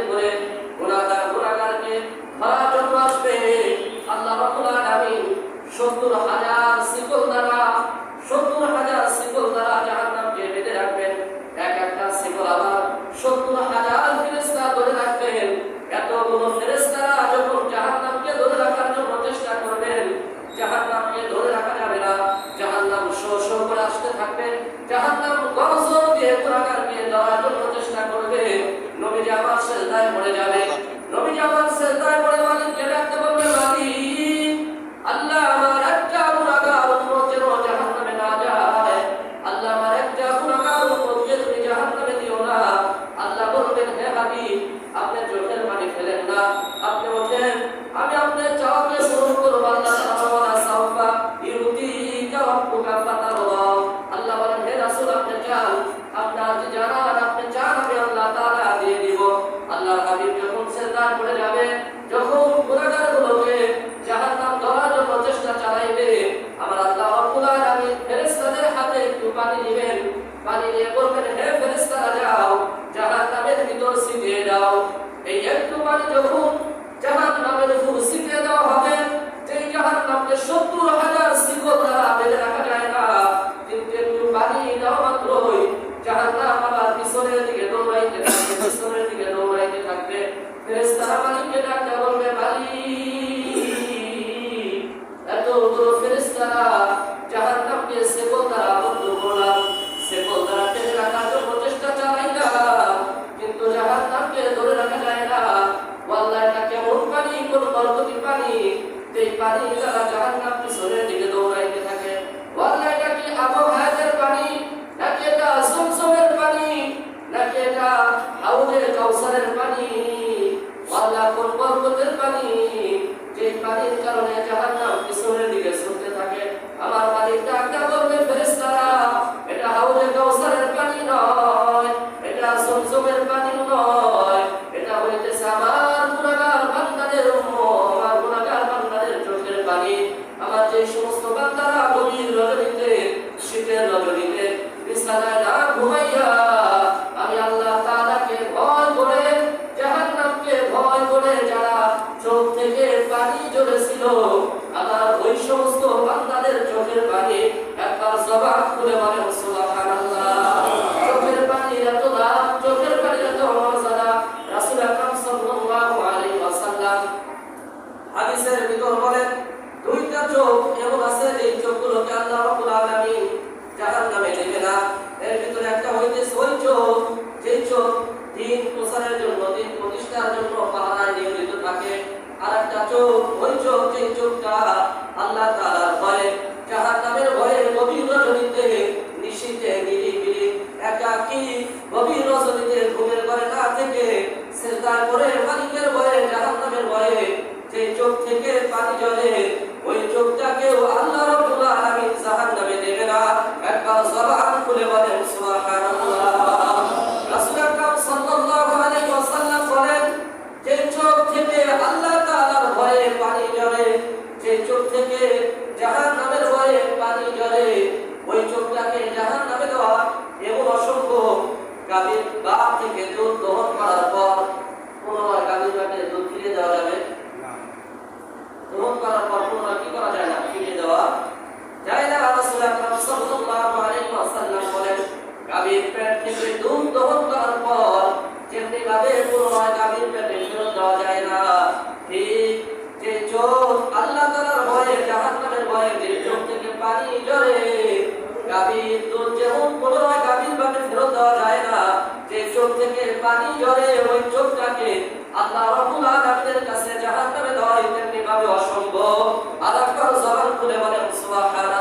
করে গুনাহগারকে ধরার জন্য আসবে। আল্লাহ রাব্বুল আলামিন ৭০,০০০ শিকল দ্বারা জাহান্নামকে বেঁধে রাখবেন। এক একটা শিকল আবার ৭০,০০০ ফেরেশতা ধরে রাখবেন। এতগুলো ফেরেশতারা যখন জাহান্নামকে ধরে রাখার জন্য চেষ্টা করবেন, জাহান্নামকে ধরে রাখা যাবে না। জাহান্নাম শো করে আসতে থাকবে। জাহান্নাম গর্জন দিয়ে গুনাহগারকে ধরার জন্য চেষ্টা করবে। নবীজি আমার সিজদায় পড়ে যাবে। নবীজি আমার সিজদায় পড়ে মালিককে ডাকতে বলবে, মালিক, আল্লাহ আমার একটা গুনাহগার উম্মত যেন জাহান্নামে না যায়। আল্লাহ আমার একটা গুনাহগার উম্মতকে তুমি জাহান্নামে দিও না। আল্লাহ বলবেন, হে হাবিব, আপনি চোখের পানি ফেলেন না, আপনি ওঠেন, আমি আপনার চাওয়াকে পূরণ করব। আল্লাহ তাআলা সাওফা ইউতিকা রাব্বুকা ফাতারদা। আল্লাহ বলেন, হে রাসূল, আপনি চান, আপনার যে জানার আপনি চান, আমি আল্লাহ তাআলা দিয়ে দিব। আল্লাহ হাবিব যখন সিজদায় পড়ে যাবে, যখন গুনাহগারগুলোকে জাহান্নাম ধরার জন্য চেষ্টা চালাইবে, আমার আল্লাহ রাব্বুল আলামিন ফেরেশতাদের হাতে একটু পানি দিবেন। পানি দিয়ে বলবেন, হে ফেরেশতারা, যাও জাহান্নামের ভিতর ছিটিয়ে দাও। এই একটু পানি যখন জাহান্নামের উপর ছিটিয়ে দেওয়া হবে, যেই জাহান্নামকে ৭০,০০০ শিকল দ্বারা বেঁধে রাখা যায় না, কিন্তু একটু পানি দেওয়া মাত্রই জাহান্নাম আবার পিছনের দিকে দৌড়াইতে থাকবে। ফেরেশতারা মালিককে ডাকতে বলবে, মালিক, এতগুলো ফেরেশতারা জাহান্নামকে শিকল দ্বারা বন্ধ করলাম, শিকল দ্বারা বেঁধে রাখার জন্য চেষ্টা চালাইলাম, কিন্তু জাহান্নামকে ধরে রাখা যায় না। আল্লাহ, এটা কেমন পানি, কোন বরকতি পানি, যেই পানি দ্বারা জাহান্নাম পিছনের দিকে দৌড়াইতে থাকে। আল্লাহ, এটা কি আবু হায়াতের পানি, নাকি এটা জমজমের পানি, নাকি এটা হাউজে কাউসারের পানি? আল্লাহ, কোন বরকতের পানি, যেই পানির কারণে জাহান্নাম পিছনের দিকে ছুটতে থাকে? আমার মালিক ডাকতে বলবে, ফেরেশতারা, এটা হাউজে কাউসারের পানি নয়, এটা জমজমের পানি নয়, এটা হইতেছে আমার গুনাহগার বান্দাদের আমার গুনাহগার বান্দাদের চোখের পানি। আমার যে সমস্ত বান্দারা গভীর রজনীতে, শীতের রজনীতে বিছানায় না ঘুমাইয়া আমি আল্লাহ তাআলাকে ভয় করে, জাহান্নামকে ভয় করে যারা চোখ থেকে পানি ঝরেছিল, আমার ওই সমস্ত বান্দাদের চোখের পানি একবার জবান খুলে বলেন সুবহানাল্লাহ। চোখের পানির এত দাম, চোখের পানির এত মর্যাদা। রাসূল আকরাম সাল্লাল্লাহু আলাইহি ওয়াসাল্লাম হাদিসের ভিতর বলেন, দুইটা চোখ এমন আছে যে চোখগুলোকে আল্লাহ রাব্বুল আলামিন জাহান্নামে দেবে না। এর ভিতরে একটা হইতেছে ওই চোখ, যেই চোখ দিন প্রচারের জন্য, দিন প্রতিষ্ঠার জন্য পাহারায় নিয়োজিত থাকে। আর একটা চোখ, ওই চোখ, যেই চোখটা আল্লাহ তাআলার ভয়ে, জাহান্নামের ভয়ে গভীর রজনীতে, নিশীথে নিরিবিলি একাকী গভীর রজনীতে ঘুমের ঘরে না থেকে সিজদায় পড়ে মালিকের ভয়ে, জাহান্নামের ভয়ে যে চোখ থেকে পানি ঝরে, ওই চোখটাকেও আল্লাহ রাব্বুল আলামিন জাহান্নামে দেবে না। একবার জবান খুলে বলেন সুবহানাল্লাহ। রাসূল আকরাম সাল্লাল্লাহু আলাইহি ওয়াসাল্লাম বলেন, যে চোখ থেকে আল্লাহ তাআলার ভয়ে পানি ঝরে, যে চোখ থেকে জাহান্নামের ভয়ে পানি ঝরে, ওই চোখটাকে জাহান্নামে দেওয়া এমন অসংখ্য গাভীর বাপ থেকে দুধ দহন করার পর পুনরায় গাভীর বাটে দুধ ফিরিয়ে দেওয়া যাবে না। দহন করার পর পুনরায় কি করা যায় না? ফিরিয়ে দেওয়া যায় না। রাসূল আকরাম সাল্লাল্লাহু আলাইহি ওয়াসাল্লাম বলেন, গাভীর পেট থেকে দুধ দহন করার পর যেমনি ভাবে পুনরায় গাভীর পেটে ফেরত দেওয়া যায় না, ঠিক যে চোখ আল্লাহ তাআলার ভয়ে, জাহান্নামের ভয়ে যে চোখ থেকে পানি ঝরে, গাভীর দুধ যেমন পুনরায় গাভীর পেটে ফেরত দেওয়া যায় না, যে চোখ থেকে পানি ঝরে, ওই চোখটাকে আল্লাহ রাব্বুল আলামিনের কাছে জাহান্নামে দেওয়া তেমনি ভাবে অসম্ভব। আর একবার জবান খুলে বলেন সুবহানাল্লাহ।